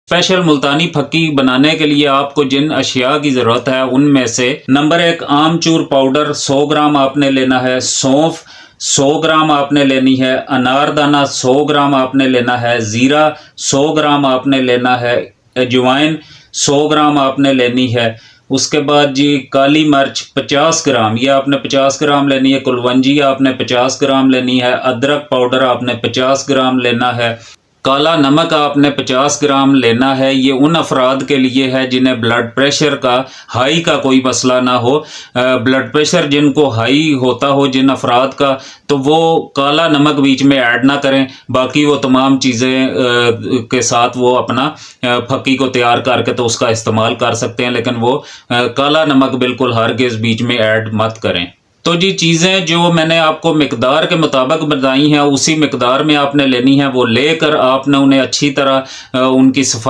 Special मुल्तानी फक्की बनाने के लिए आपको जिन अशिया की ज़रूरत है उनमें से नंबर 1 आमचूर पाउडर 100 ग्राम आपने लेना है, सौंफ 100 ग्राम आपने लेनी है, अनारदाना 100 ग्राम आपने लेना है, ज़ीरा 100 ग्राम आपने लेना है, अजवाइन 100 ग्राम आपने लेनी है। उसके बाद जी काली मिर्च 50 ग्राम, ये आपने 50 ग्राम लेनी है। कुलवंजी आपने 50 ग्राम लेनी है। अदरक पाउडर आपने 50 ग्राम लेना है। काला नमक आपने 50 ग्राम लेना है। ये उन अफराद के लिए है जिन्हें ब्लड प्रेशर का हाई का कोई मसला ना हो। ब्लड प्रेशर जिनको हाई होता हो जिन अफराद का, तो वो काला नमक बीच में ऐड ना करें। बाकी वो तमाम चीज़ें के साथ वो अपना फक्की को तैयार करके तो उसका इस्तेमाल कर सकते हैं, लेकिन वो काला नमक बिल्कुल हरगिज़ बीच में ऐड मत करें। तो जी चीज़ें जो मैंने आपको मिकदार के मुताबिक बताई हैं उसी मिकदार में आपने लेनी है। वो लेकर आपने उन्हें अच्छी तरह उनकी सफाई